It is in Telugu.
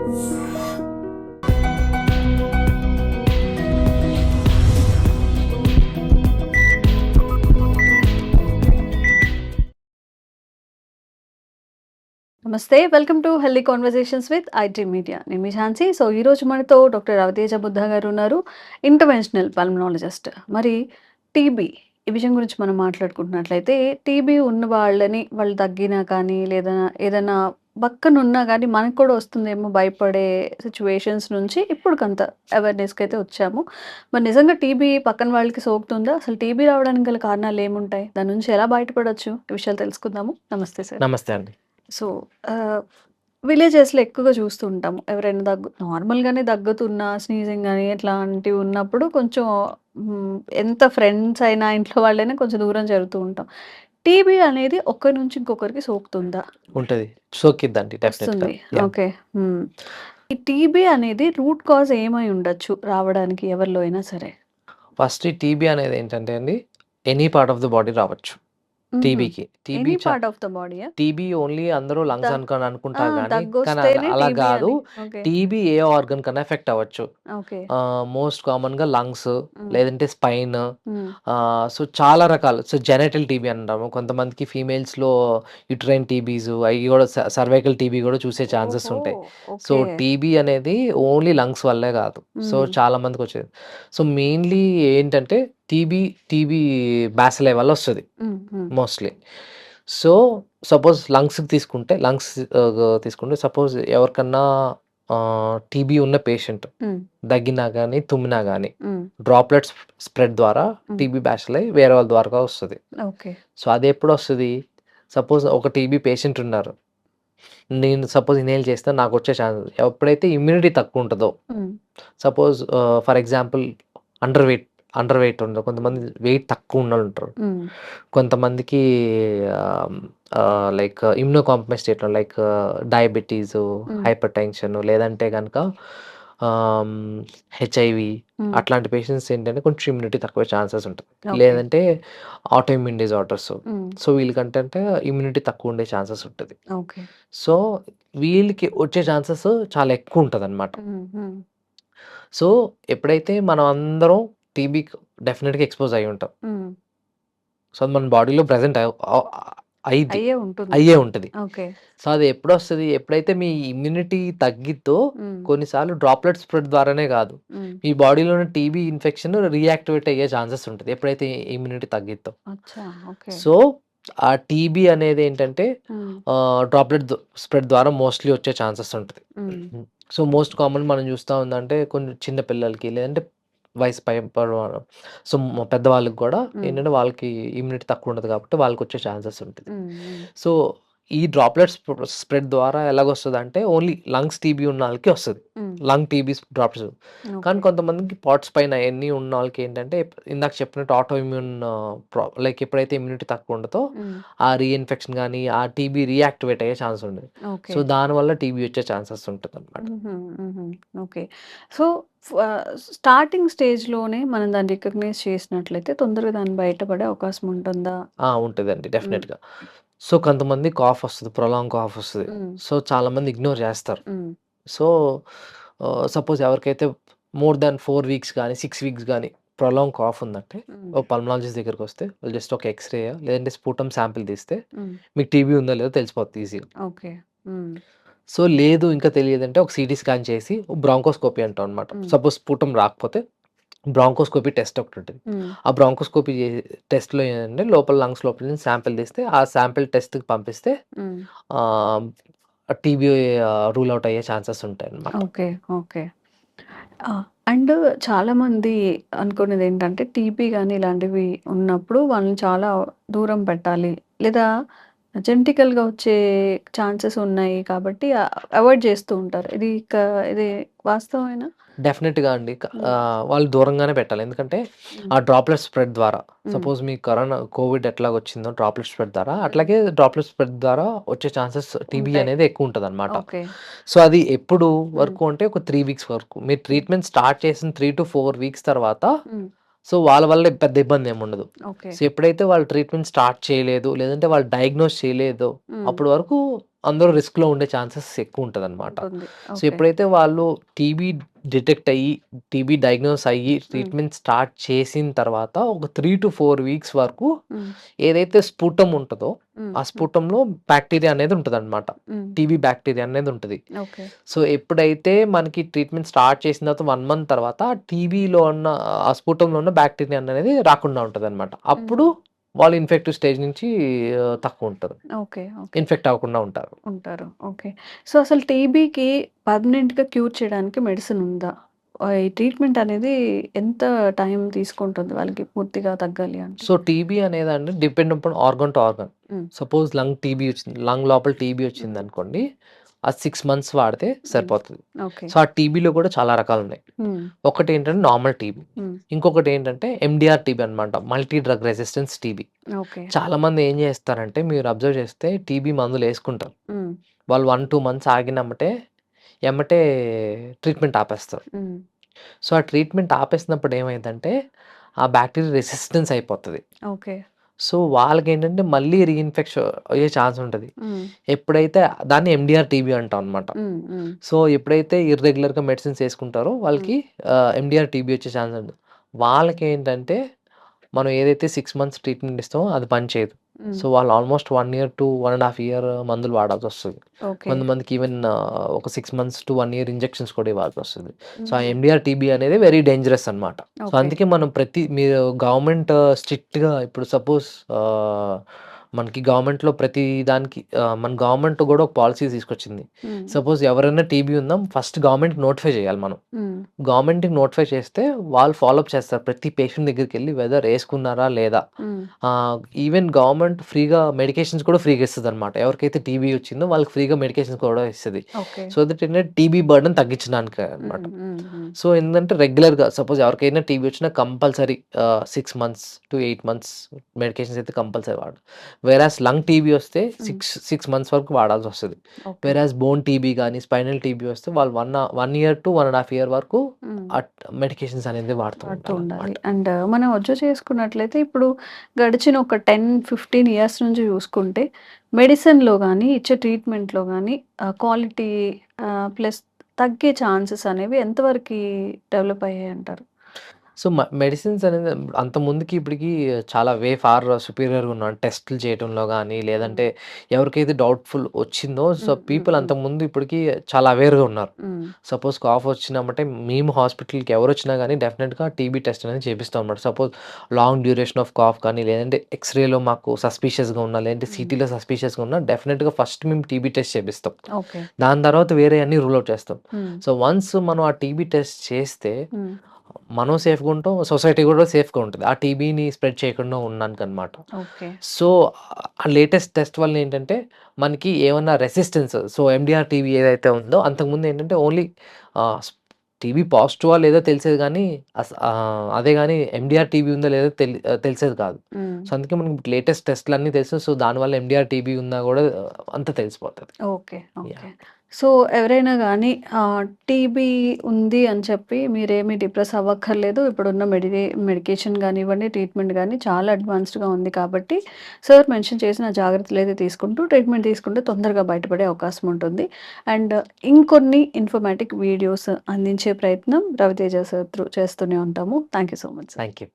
నమస్తే, welcome to healthy conversations with IT media. నేను మీ ఝాన్సీ. సో ఈరోజు మనతో డాక్టర్ రవితేజ బుద్ధ గారు ఉన్నారు, ఇంటర్వెన్షనల్ పల్మనాలజిస్ట్. మరి టీబీ ఈ విషయం గురించి మనం మాట్లాడుకుంటున్నట్లయితే, టీబీ ఉన్న వాళ్ళని వాళ్ళు తగ్గినా కానీ లేదా ఏదైనా పక్కనున్నా కానీ మనకు కూడా వస్తుందేమో భయపడే సిచ్యువేషన్స్ నుంచి ఇప్పుడు కొంత అవేర్నెస్కి అయితే వచ్చాము. మరి నిజంగా టీబీ పక్కన వాళ్ళకి సోకుతుందా? అసలు టీబీ రావడానికి గల కారణాలు ఏముంటాయి? దాని నుంచి ఎలా బయటపడొచ్చు? ఈ విషయాలు తెలుసుకుందాము. నమస్తే సార్. నమస్తే అండి. సో, విలేజెస్‌లో ఎక్కువగా చూస్తూ ఉంటాము. ఎవరైనా నార్మల్‌గానే దగ్గుతున్నా, స్నీజింగ్ గాని ఇట్లాంటివి ఉన్నప్పుడు కొంచెం ఎంత ఫ్రెండ్స్ అయినా, ఇంట్లో వాళ్ళైనా కొంచెం దూరం జరుగుతూ ఉంటాం. టీబీ అనేది ఒకరి నుంచి ఇంకొకరికి సోకుతుందా? ఉంటది. సోకిద్దండి డెఫినెట్‌గా. వస్తుంది. ఓకే. హ్మ్. ఈ టీబీ అనేది రూట్ కాజ్ ఏమై ఉండొచ్చు రావడానికి ఎవరిలో అయినా సరే? ఫస్ట్ ఈ టీబీ అనేదేంటంటే అండి, any part of the body రావచ్చు టీబీకి. TB any part of the బాడీయా? టీబీ ఓన్లీ అందరూ లంగ్స్ అనుకుంటారు గానీ, కానీ దగ్గొస్తేనే అలా టీబీ గాదు. అని. ఓకే. టీబీ ఏ ఆర్గన్ కన్నా ఎఫెక్ట్ అవ్వచ్చు. ఓకే. మోస్ట్ కామన్‌గా లంగ్స్, హ్మ్. లేదంటే స్పైన్, హ్మ్. సో చాలా రకాలు. సో జెనిటల్ టీబీ అంటాము. కొంతమందికి ఫీమేల్స్‌లో యుటరైన్ టీబీస్ అయి గూడా సర్వైకల్ టీబీ గూడా చూసే ఛాన్సెస్ ఓహో! ఉంటాయి. So okay. టీబీ అనేది ఓన్లీ లంగ్స్ వల్లే గాదు. సో చాలా మందికొచ్చేది. సో మెయిన్‌లీ ఏంటంటే టీబీ బాసిల్లై వల్ల వస్తది హ్మ్. హ్మ్. మోస్ట్‌లీ. సో సపోజ్ తీసుకుంటే సపోజ్ ఎవరికన్నా టీబీ ఉన్న పేషెంట్ హ్మ్. దగ్గినా గానీ, తుమ్మినా గానీ హ్మ్. డ్రాప్‌లెట్స్ స్ప్రెడ్ ద్వారా హ్మ్. టీబీ బాసిల్లై వేరే వాళ్ళ ద్వారా వస్తది. ఓకే. సో అదెప్పుడొస్తది? సపోజ్ ఒక టీబీ పేషెంట్ ఉన్నారు. నేను సపోజ్ ఇన్హేల్ చేస్తే నాకొచ్చే ఛాన్స్ ఎప్పుడైతే ఇమ్యూనిటీ తక్కువుంటదో, హ్మ్. Suppose for example under weight under weight ఉండరు. కొంతమంది వెయిట్ తక్కువ ఉన్నోళ్ళుంటారు. హ్మ్. కొంతమందికి ఆహ్, లైక్ ఇమ్యూనో కాంప్రమైజ్డ్ స్టేట్‌లో లైక్ డయాబెటీసు, హ్మ్. హైపర్ టెన్షన్ లేదంటే గనక ఆహ్, హెచ్ఐవీ హ్మ్. అట్లాంటి పేషెంట్స్ ఏంటంటే కొంచెం ఇమ్యూనిటీ తక్కువ ఛాన్సెస్ ఉంటది. ఓకే. లేదంటే ఆటో ఇమ్యూన్ డిజార్డర్స్. హ్మ్. సో వీళ్ళకంటంటే ఇమ్యూనిటీ తక్కువ ఉండే ఛాన్సెస్ ఉంటది. ఓకే. సో వీళ్ళకి వచ్చే ఛాన్సెస్ చాలా ఎక్కువుంటదనమాట. హ్మ్. హ్మ్. సో ఎప్పుడైతే మనం అందరం టీబీకి డెఫినిట్‌గా ఎక్స్‌పోజ్ అయ్యి ఉంటాం. హ్మ్. సో అది మన బాడీలో ప్రెజెంట్ అయిద్ది. అయ్యే ఉంటుంది. అయ్యే ఉంటది. ఓకే. సో అది ఎప్పుడొస్తది? ఎప్పుడైతే మీ ఇమ్యూనిటీ తగ్గిద్దో హ్మ్. కొన్నిసార్లు డ్రాప్‌లెట్ స్ప్రెడ్ ద్వారానే గాదు. హ్మ్. మీ బాడీలో ఉన్న టీబీ ఇన్ఫెక్షన్ రీయాక్టివేట్ అయ్యే ఛాన్సెస్ ఉంటది. ఎప్పుడైతే ఇమ్యూనిటీ తగ్గిద్దో. అచ్చా! ఓకే. సో ఆ టీబీ అనేదేంటంటే హ్మ్. డ్రాప్‌లెట్ స్ప్రెడ్ ద్వారా మోస్ట్‌లీ వచ్చే ఛాన్సెస్ ఉంటది. హ్మ్. సో మోస్ట్ కామన్ మనం చూస్తా ఉందంటే కొన్ని చిన్న పిల్లలకి లేదంటే వయసు పైబడిన సో పెద్దవాళ్ళకి గూడా హ్మ్. ఏంటంటే వాళ్ళకి ఇమ్యూనిటీ తక్కువ ఉంటది కాబట్టి వాళ్ళకొచ్చే ఛాన్సెస్ ఉంటది. హ్మ్. హ్మ్. సో ఈ డ్రాప్‌లెట్స్ స్ప్రెడ్ ద్వారా ఎలాగొస్తదంటే ఓన్లీ లంగ్స్ టీబీ ఉన్నోళ్ళకి వస్తది. హ్మ్. Lung TB drops. కానీ ఓకే. కొంతమందికి పాట్స్ పైన అయన్నీ ఉన్నోళ్ళకి ఏంటంటే ఇందాక చెప్పినట్టు ఆటో ఇమ్యూన్ లైక్ ఎప్పుడైతే ఇమ్యూనిటీ తక్కువ ఉంటదో హ్మ్. ఆ రీఇన్ఫెక్షన్ గానీ, ఆ టీబీ రీయాక్టివేట్ అయ్యే ఛాన్స్ ఉండదు. ఓకే. సో దానివల్ల టీబీ వచ్చే ఛాన్సెస్ ఉంటదనమాట. హుహు. హుహు. ఓకే. సో, స్టార్టింగ్ స్టేజ్‌లోనే మనం దాన్ని రికగ్నైజ్ చేసినట్లయితే తొందరగా దాన్ని బయటపడే అవకాశం ఉంటుందా? ఉంటదండి హ్మ్. డెఫినెట్‌గా. సో కొంతమంది కాఫ్ వస్తది. ప్రొలాంగ్ కాఫ్ వస్తది. హ్మ్. సో చాలామంది ఇగ్నోర్ చేస్తారు. హ్మ్. సో సపోజ్ ఎవరికైతే మోర్ థాన్ 4 వీక్స్ గానీ, 6 వీక్స్ గానీ ప్రొలాంగ్ కాఫ్ ఉందంటే హ్మ్. ఒక పల్మనాలజిస్ట్ దగ్గరికొస్తే వాళ్ళు జస్ట్ ఒక ఎక్స్‌రేయో లేదంటే స్పుటమ్ శాంపిల్ తీస్తే హ్మ్. మీకు టీబీ ఉందో లేదో తెలిసిపోద్ది ఈజీగా. ఓకే. హ్మ్. సో లేదు ఇంకా తెలియదంటే ఒక సీటీ స్కాన్ చేసి బ్రాంకోస్కోపీ అంటాం అనమాట. హ్మ్. సపోజ్ స్పుటమ్ రాకపోతే బ్రాంకోస్కోపీ టెస్ట్ ఒకటుంటది. హ్మ్. ఆ బ్రాంకోస్కోపీ టెస్ట్‌లో ఏంటంటే లోపల లంగ్స్ లోపల నుంచి శాంపిల్ తీస్తే ఆ శాంపిల్ టెస్ట్‌కి పంపిస్తే హ్మ్. ఆహ్, టీబీ రూల్ ఔట్ అయ్యే ఛాన్సెస్ ఉంటాయన్నమాట. ఓకే. ఓకే. ఆ! అండ్ చాలామంది అనుకునేదేంటంటే టీబీ గాని ఇలాంటివి ఉన్నప్పుడు వాళ్ళని చాలా దూరం పెట్టాలి. లేదా జెనెటికల్‌గా వచ్చే ఛాన్సెస్ ఉన్నాయి కాబట్టి అవాయిడ్ చేస్తూ ఉంటారు. ఇది వాస్తవమేనా? డెఫినిట్‌గా అండి. హ్మ్. వాళ్ళు దూరంగానే పెట్టాలి. ఎందుకంటే హ్మ్. ఆ డ్రాప్‌లెట్ స్ప్రెడ్ ద్వారా హ్మ్. సపోజ్ మీకు కోవిడ్ ఎట్లాగొచ్చిందో డ్రాప్‌లెట్ స్ప్రెడ్ ద్వారా హ్మ్. అట్లాగే డ్రాప్‌లెట్ స్ప్రెడ్ ద్వారా వచ్చే ఛాన్సెస్ టీబీ ఉంటాయి. అనేది ఎక్కువుంటదనమాట. ఓకే. సో అది ఎప్పుడు హ్మ్. వరకు అంటే ఒక 3 వీక్స్ వరకు. మీరు హ్మ్. ట్రీట్మెంట్ స్టార్ట్ చేసిన 3-4 వీక్స్ తర్వాత హ్మ్. సో వాళ్ళ వల్ల పెద్ద ఇబ్బందేముండదు. ఓకే. సో ఎప్పుడైతే వాళ్ళు ట్రీట్మెంట్ స్టార్ట్ చేయలేదు, లేదంటే వాళ్ళు డయాగ్నోస్ చేయలేదో హ్మ్. అప్పటి వరకు అందరూ రిస్క్‌లో ఉండే ఛాన్సెస్ ఎక్కువుంటదనమాట. ఉంటుంది. So, okay. ఎప్పుడైతే వాళ్ళు టీబీ డిటెక్ట్ అయ్యి, టీబీ డయాగ్నోస్ అయ్యి, హ్మ్. ట్రీట్మెంట్ స్టార్ట్ చేసిన తర్వాత ఒక 3-4 వీక్స్ వరకు హ్మ్. ఏదైతే స్ఫుటం ఉంటదో, హ్మ్. ఆ హ్మ్. స్ఫుటంలో బ్యాక్టీరియా అనేది ఉంటదనమాట. హ్మ్. టీబీ బ్యాక్టీరియా అనేది ఉంటది. ఓకే. సో, ఎప్పుడైతే మనకి ట్రీట్మెంట్ స్టార్ట్ చేసిన తర్వాత 1 మంత్ తర్వాత టీబీలో ఉన్న ఆ స్ఫుటంలో ఉన్న బ్యాక్టీరియా అనేది రాకుండా ఉంటదనమాట. అప్పుడు హ్మ్. వాళ్ళు ఇన్ఫెక్టివ్ స్టేజ్ నుంచి తక్కువుంటరు. ఓకే. ఓకే. ఇన్ఫెక్ట్ అవ్వకుండా ఉంటారు. ఉంటారు. ఓకే. సో, అసలు టీబీకి పర్మనెంట్‌గా క్యూర్ చేయడానికి మెడిసిన్ ఉందా? ఈ ట్రీట్మెంట్ అనేది ఎంత టైం తీసుకుంటుంది వాళ్ళకి పూర్తిగా తగ్గాలి అంటే? సో, టీబీ అనేదండి depend upon organ to organ. Hmm. Suppose lung TB వచ్చింది. లంగ్ లోపల టీబీ హ్మ్. వచ్చిందనుకోండి. అది 6 మంత్స్ వాడితే హ్మ్. సరిపోతది. ఓకే. సో, ఆ టీబీలో కూడా చాలా రకాలున్నాయి. హ్మ్. ఒకటేంటంటే నార్మల్ టీబీ. హ్మ్. ఇంకొకటేంటంటే ఎండీఆర్ టీబీ అనమాట. Multi drug resistance TB. Okay. చాలామంది ఏం చేస్తారంటే మీరు అబ్జర్వ్ చేస్తే టీబీ మందులేసుకుంటారు. హ్మ్. వాళ్ళు 1, 2 మంత్స్ ఆగినెమ్మటే ఎమ్మటే ట్రీట్మెంట్ ఆపేస్తారు. హ్మ్. సో, ఆ ట్రీట్మెంట్ ఆపేసినప్పుడు ఏమైద్దంటే ఆ బ్యాక్టీరియా రెసిస్టెన్స్ అయిపోతది. ఓకే. సో, వాళ్ళకేంటంటే మళ్ళీ రీఇన్ఫెక్షన్ అయ్యే ఛాన్స్ ఉంటది. హ్మ్. ఎప్పుడైతే దాన్ని ఎండీఆర్ టీబీ అంటాం అనమాట. హ్మ్. హ్మ్. సో, ఎప్పుడైతే ఇర్రెగ్యులర్‌గా మెడిసిన్స్ ఏసుకుంటారో హ్మ్. వాళ్ళకి ఎండీఆర్ టీబీ వచ్చే ఛాన్స్ ఉంటది. వాళ్ళకేంటంటే మనం ఏదైతే 6 మంత్స్ ట్రీట్మెంట్ ఇస్తామో అది పనిచేయదు. హ్మ్. సో, వాళ్ళు ఆల్మోస్ట్ 1 ఇయర్ టు 1 ½ ఇయర్ మందులు వాడాల్సొస్తది. ఓకే. కొంతమందికి ఈవెన్ ఒక 6 మంత్స్ టు 1 ఇయర్ ఇంజెక్షన్స్ కూడా ఇవ్వాల్సొస్తది. సో, ఆ హుహు. ఎండీఆర్ టీబీ అనేది వెరీ డేంజరస్ అనమాట. So, okay. అందుకే మనం మీరు గవర్నమెంట్ స్ట్రిక్ట్‌గా ఇప్పుడు సపోజ్ మనకి గవర్నమెంట్‌లో ప్రతి దానికి మన గవర్నమెంట్ గూడా ఒక పాలిసీ తీసుకొచ్చింది. హ్మ్. సపోజ్ ఎవరైనా టీబీ ఉందా ఫస్ట్ గవర్నమెంట్‌కి నోటిఫై చేయాలి మనం. హ్మ్. గవర్నమెంట్‌కి నోటిఫై చేస్తే వాళ్ళు ఫాలో అప్ చేస్తారు. ప్రతి పేషెంట్ దగ్గరికెళ్లి వెదర్ ఏసుకున్నారా లేదా? హ్మ్. ఈవెన్ గవర్నమెంట్ ఫ్రీగా మెడికేషన్స్ కూడా ఫ్రీగా ఇస్తదనమాట. ఎవరికైతే టీబీ వచ్చిందో వాళ్ళకి ఫ్రీగా మెడికేషన్స్ కూడా ఇస్తది. ఓకే. సో దట్ ఏంటంటే టీబీ బర్డెన్ తగ్గించడానికే అనమాట. హ్మ్. హ్మ్. హ్మ్. సో ఏందంటే రెగ్యులర్‌గా సపోజ్ ఎవరికైనా టీబీ వచ్చినా compulsory 6 months to 8 months medications అయితే కంపల్సరీ వాడాలి. వేరాస్ లంగ్ టీబీ వస్తే హ్మ్. 6 మంత్స్ వరకు వాడాల్సొస్తది. ఓకే. వేరాస్ బోన్ టీబీ గాని, స్పైనల్ టీబీ వస్తే వాళ్ళు 1 ఇయర్ టు 1 ½ ఇయర్ వరకు హ్మ్. మెడికేషన్స్ అనేది వాడుతూ వాడుతూ ఉండాలి. ఉండాలనమాట. అండ్ మనం అబ్జర్వ్ చేసుకున్నట్లయితే ఇప్పుడు గడిచిన ఒక 10, 15 ఇయర్స్ నుంచి చూసుకుంటే మెడిసిన్‌లో గాని, ఇచ్చే ట్రీట్మెంట్‌లో గాని క్వాలిటీ ప్లస్ తగ్గే ఛాన్సెస్ అనేవి ఎంతవరకి డెవలప్ అయ్యాయంటారు? సో, మెడిసిన్స్ అనేది అంతకుముందుకి ఇప్పటికి చాలా ఫార్ సుపీరియర్‌గా ఉన్నాం. టెస్టులు చేయటంలో గాని, హ్మ్. లేదంటే ఎవరికైతే డౌట్‌ఫుల్ వచ్చిందో సో, హ్మ్. హ్మ్. పీపుల్ హ్మ్. అంతకుముందు ఇప్పటికి చాలా అవేర్‌గా ఉన్నారు. హ్మ్. సపోజ్ కాఫ్ వచ్చినమంటే మేము హాస్పిటల్‌కి ఎవరొచ్చినా గాని డెఫినిట్‌గా టీబీ టెస్ట్ అనేది చేపిస్తాం అన్నమాట. Suppose long duration of cough కానీ, లేదంటే ఎక్స్‌రేలో మాకు సస్పీషియస్‌గా ఉన్నా, లేదంటే హ్మ్. సీటీలో సస్పీషియస్‌గా ఉన్నా డెఫినిట్‌గా ఫస్ట్ మేము టీబీ టెస్ట్ చేపిస్తాం. ఓకే. దాని తర్వాత వేరే అన్నీ రూల్ ఔట్ చేస్తాం. హ్మ్. సో, వన్స్ మనం ఆ టీబీ టెస్ట్ చేస్తే హ్మ్. మనం సేఫ్‌గా ఉంటాం. సొసైటీ గూడా సేఫ్‌గా ఉంటది. ఆ టీబీని స్ప్రెడ్ చేయకుండా ఉండడానికనమాట. ఓకే. సో, ఆ లేటెస్ట్ టెస్ట్ వల్ల ఏంటంటే, మనకి ఏమన్నా రెసిస్టెన్స్ సో, ఎండీఆర్ టీబీ ఏదైతే ఉందో అంతకుముందు ఏంటంటే ఓన్లీ ఆహ్, స్ టీబీ పాజిటివా లేదో తెలిసేది గానీ, అదే గానీ ఎండీఆర్ టీబీ ఉందో లేదో తెలిసేది కాదు. హ్మ్. సో, అందుకే మనకి లేటెస్ట్ టెస్ట్‌లన్నీ తెలుసు. సో, దానివల్ల ఎండీఆర్ టీబీ ఉన్నా గూడా అంతా తెలిసిపోతది. ఓకే. ఓకే. యాహ్! సో, ఎవరైనా గానీ టీబీ ఉంది అని చెప్పి మీరేమి డిప్రెస్ అవ్వక్కర్లేదు. ఇప్పుడున్న మెడికేషన్ గానివ్వండి, ట్రీట్మెంట్ గాని చాలా అడ్వాన్స్డ్‌గా ఉంది కాబట్టి, సార్ మెన్షన్ చేసిన జాగ్రత్తలైతే తీసుకుంటూ, ట్రీట్మెంట్ తీసుకుంటే తొందరగా బయటపడే అవకాశం ఉంటుంది. అండ్ ఇంకొన్ని ఇన్ఫర్మేటిక్ వీడియోస్ అందించే ప్రయత్నం రవితేజ సార్ త్రూ చేస్తూనే ఉంటాము. Thank you so much sir. Thank you.